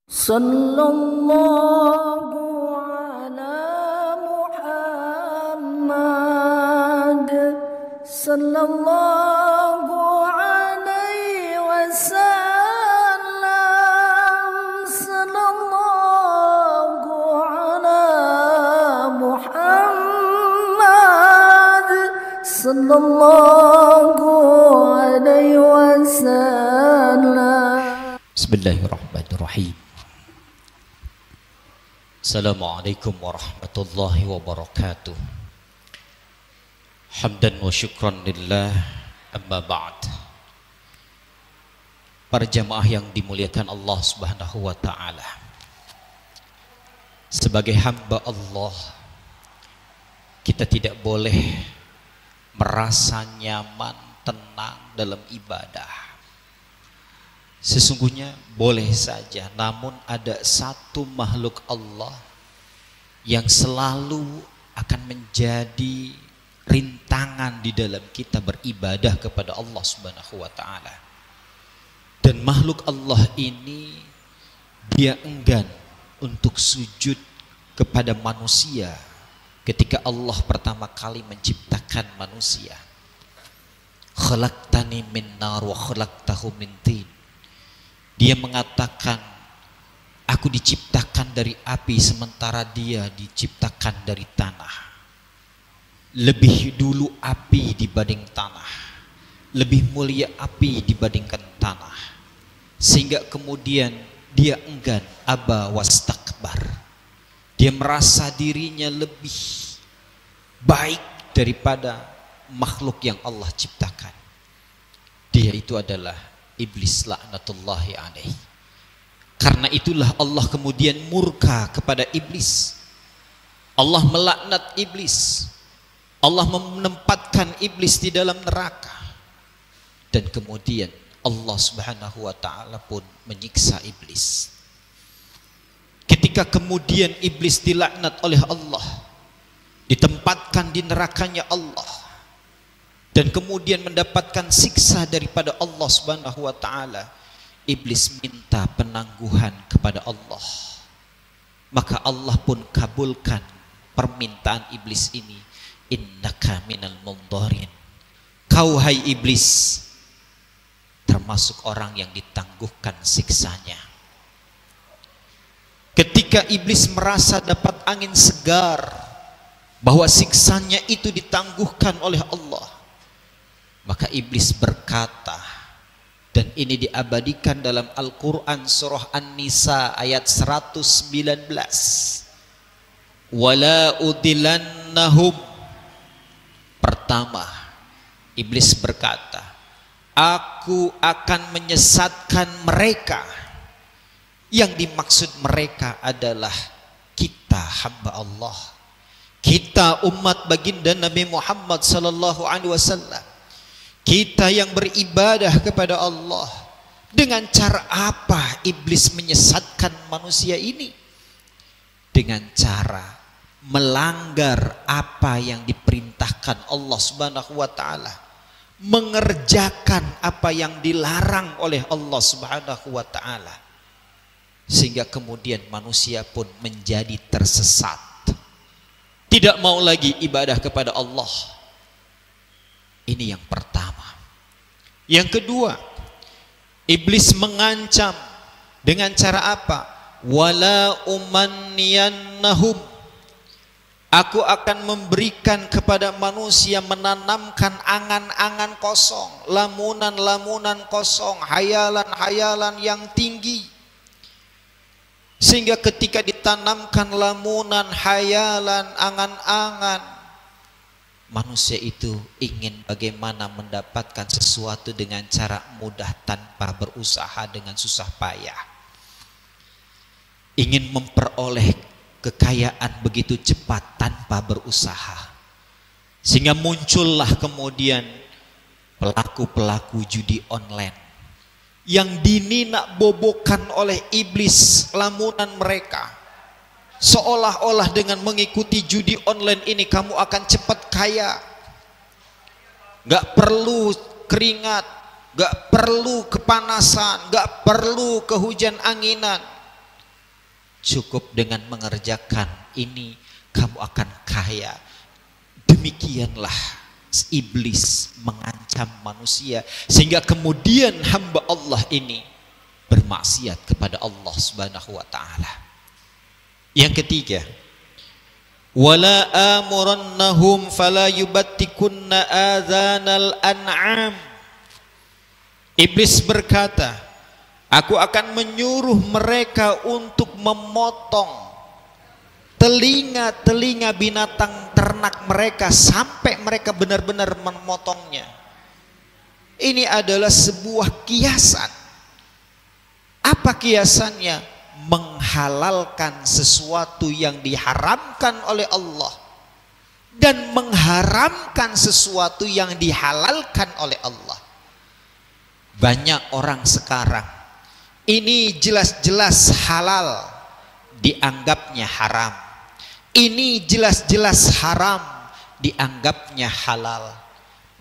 Sallallahu ala Muhammad sallallahu alaihi wasallam. Sallallahu ala Muhammad sallallahu alaihi wasallam. Bismillahirrahmanirrahim. Assalamualaikum warahmatullahi wabarakatuh. Hamdan wa syukran lillah, amma ba'd. Para jamaah yang dimuliakan Allah subhanahu wa ta'ala, sebagai hamba Allah, kita tidak boleh merasa nyaman, tenang dalam ibadah. Sesungguhnya boleh saja, namun ada satu makhluk Allah yang selalu akan menjadi rintangan di dalam kita beribadah kepada Allah Subhanahu wa ta'ala. Dan makhluk Allah ini, dia enggan untuk sujud kepada manusia ketika Allah pertama kali menciptakan manusia. Khalaqtani min nar wa khalaqtahu min tin. Dia mengatakan, aku diciptakan dari api sementara dia diciptakan dari tanah. Lebih dulu api dibanding tanah, lebih mulia api dibandingkan tanah. Sehingga kemudian dia enggan, aba wastakbar. Dia merasa dirinya lebih baik daripada makhluk yang Allah ciptakan. Dia itu adalah iblis laknatullahi alaih. Karena itulah Allah kemudian murka kepada iblis. Allah melaknat iblis. Allah menempatkan iblis di dalam neraka. Dan kemudian Allah subhanahu wa ta'ala pun menyiksa iblis. Ketika kemudian iblis dilaknat oleh Allah, ditempatkan di nerakanya Allah, dan kemudian mendapatkan siksa daripada Allah subhanahu wa ta'ala, iblis minta penangguhan kepada Allah. Maka Allah pun kabulkan permintaan iblis ini. Innaka minal mundharin. Kau hai iblis termasuk orang yang ditangguhkan siksanya. Ketika iblis merasa dapat angin segar bahwa siksanya itu ditangguhkan oleh Allah, maka iblis berkata, dan ini diabadikan dalam Al-Quran surah An-Nisa ayat 119, wala udilannahum. Pertama, iblis berkata, aku akan menyesatkan mereka. Yang dimaksud mereka adalah kita hamba Allah, kita umat baginda Nabi Muhammad sallallahu alaihi wasallam. Kita yang beribadah kepada Allah. Dengan cara apa iblis menyesatkan manusia ini? Dengan cara melanggar apa yang diperintahkan Allah subhanahu wa ta'ala, mengerjakan apa yang dilarang oleh Allah subhanahu wa ta'ala, sehingga kemudian manusia pun menjadi tersesat, tidak mau lagi ibadah kepada Allah. Ini yang pertama. Yang kedua, iblis mengancam dengan cara apa? Wala umanniyannahum. Aku akan memberikan kepada manusia, menanamkan angan-angan kosong, lamunan-lamunan kosong, hayalan-hayalan yang tinggi. Sehingga ketika ditanamkan lamunan, hayalan, angan-angan, manusia itu ingin bagaimana mendapatkan sesuatu dengan cara mudah tanpa berusaha dengan susah payah. Ingin memperoleh kekayaan begitu cepat tanpa berusaha. Sehingga muncullah kemudian pelaku-pelaku judi online yang dininak bobokan oleh iblis lamunan mereka. Seolah-olah dengan mengikuti judi online ini kamu akan cepat kaya. Gak perlu keringat, gak perlu kepanasan, gak perlu kehujan anginan. cukup dengan mengerjakan ini kamu akan kaya. Demikianlah iblis mengancam manusia sehingga kemudian hamba Allah ini bermaksiat kepada Allah Subhanahu wa taala. Yang ketiga, wala amurannahum fala yubattikunna adzanal an'am. Iblis berkata, aku akan menyuruh mereka untuk memotong telinga-telinga binatang ternak mereka sampai mereka benar-benar memotongnya. Ini adalah sebuah kiasan. Apa kiasannya? Menghalalkan sesuatu yang diharamkan oleh Allah dan mengharamkan sesuatu yang dihalalkan oleh Allah. Banyak orang sekarang ini jelas-jelas halal dianggapnya haram, ini jelas-jelas haram dianggapnya halal,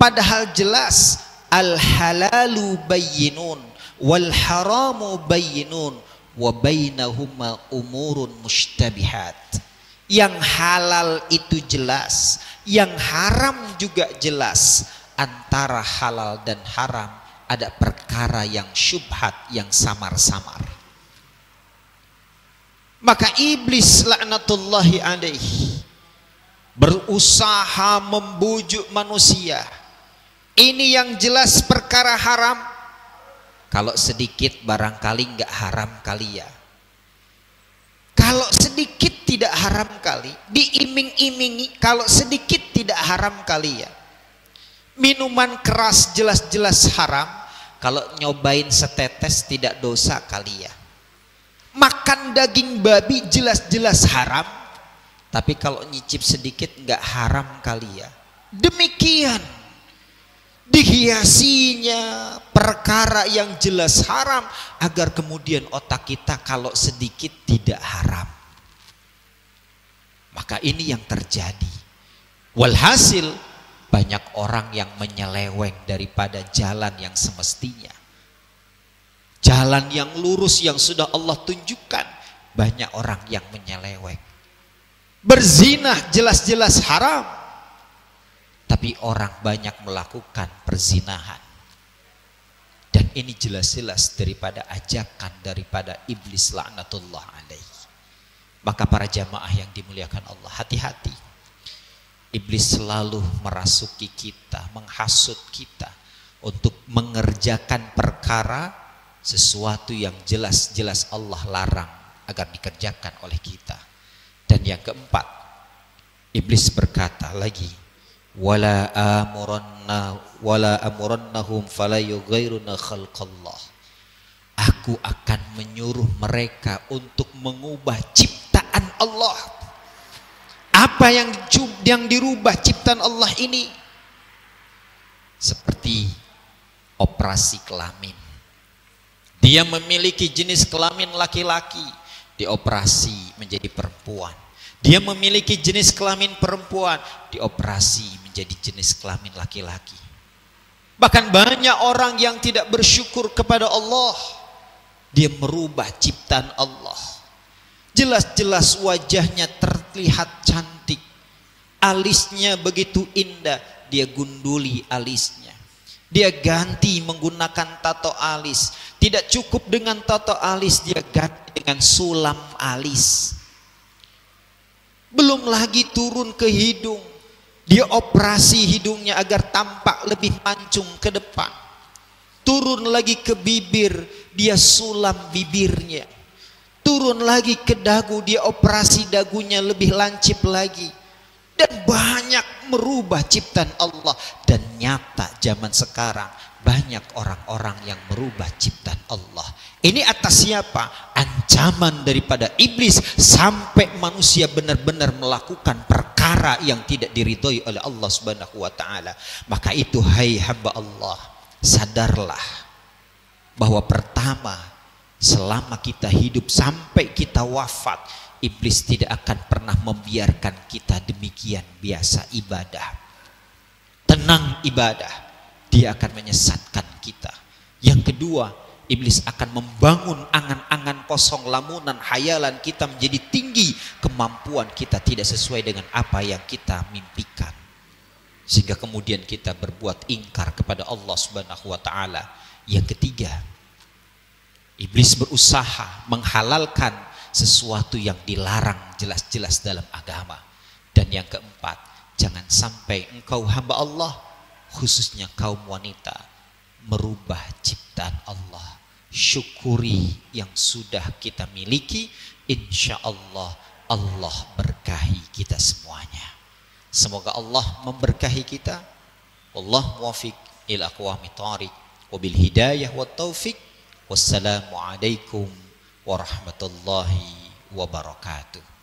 padahal jelas al halalu bayyinun wal haramu bayyinun wa bainahuma umurun mushtabihat. Yang halal itu jelas, yang haram juga jelas. Antara halal dan haram ada perkara yang syubhat, yang samar-samar. Maka iblis laknatullahi alaihi berusaha membujuk manusia. Ini yang jelas perkara haram, kalau sedikit barangkali nggak haram kali ya. Kalau sedikit tidak haram kali, diiming-imingi kalau sedikit tidak haram kali ya. Minuman keras jelas-jelas haram, kalau nyobain setetes tidak dosa kali ya. Makan daging babi jelas-jelas haram, tapi kalau nyicip sedikit nggak haram kali ya. Demikian dihiasinya perkara yang jelas haram agar kemudian otak kita kalau sedikit tidak haram. Maka ini yang terjadi. Walhasil banyak orang yang menyeleweng daripada jalan yang semestinya. Jalan yang lurus yang sudah Allah tunjukkan, banyak orang yang menyeleweng. Berzina jelas-jelas haram, tapi orang banyak melakukan perzinahan. Dan ini jelas-jelas daripada ajakan daripada iblis laknatullah alaihi. Maka para jamaah yang dimuliakan Allah, hati-hati. Iblis selalu merasuki kita, menghasut kita untuk mengerjakan perkara sesuatu yang jelas-jelas Allah larang agar dikerjakan oleh kita. Dan yang keempat, iblis berkata lagi, wala amurannahum fala yughairuna khalqallah. Aku akan menyuruh mereka untuk mengubah ciptaan Allah. Apa yang dirubah ciptaan Allah ini? Seperti operasi kelamin. Dia memiliki jenis kelamin laki-laki, dioperasi menjadi perempuan. Dia memiliki jenis kelamin perempuan, dioperasi menjadi jenis kelamin laki-laki. Bahkan banyak orang yang tidak bersyukur kepada Allah, dia merubah ciptaan Allah. Jelas-jelas wajahnya terlihat cantik, alisnya begitu indah, dia gunduli alisnya. Dia ganti menggunakan tato alis. Tidak cukup dengan tato alis, dia ganti dengan sulam alis. Belum lagi turun ke hidung, dia operasi hidungnya agar tampak lebih mancung ke depan. Turun lagi ke bibir, dia sulam bibirnya. Turun lagi ke dagu, dia operasi dagunya lebih lancip lagi. Dan banyak merubah ciptaan Allah. Dan nyata zaman sekarang banyak orang-orang yang merubah ciptaan Allah. Ini atas siapa? Ancaman daripada iblis sampai manusia benar-benar melakukan perkara yang tidak diridhoi oleh Allah Subhanahu wa taala. Maka itu hai hamba Allah, sadarlah bahwa pertama, selama kita hidup sampai kita wafat, iblis tidak akan pernah membiarkan kita demikian biasa ibadah. Tenang ibadah, dia akan menyesatkan kita. Yang kedua, Iblis akan membangun angan-angan kosong, lamunan, hayalan kita menjadi tinggi, kemampuan kita tidak sesuai dengan apa yang kita mimpikan, sehingga kemudian kita berbuat ingkar kepada Allah Subhanahu wa taala. Yang ketiga, iblis berusaha menghalalkan sesuatu yang dilarang jelas-jelas dalam agama. Dan yang keempat, jangan sampai engkau hamba Allah, khususnya kaum wanita, merubah ciptaan Allah. Syukuri yang sudah kita miliki, insya Allah Allah berkahi kita semuanya. Semoga Allah memberkahi kita. Allah muwafiq ila aqwamit thariq wabil hidayah wat taufiq. Wassalamualaikum warahmatullahi wabarakatuh.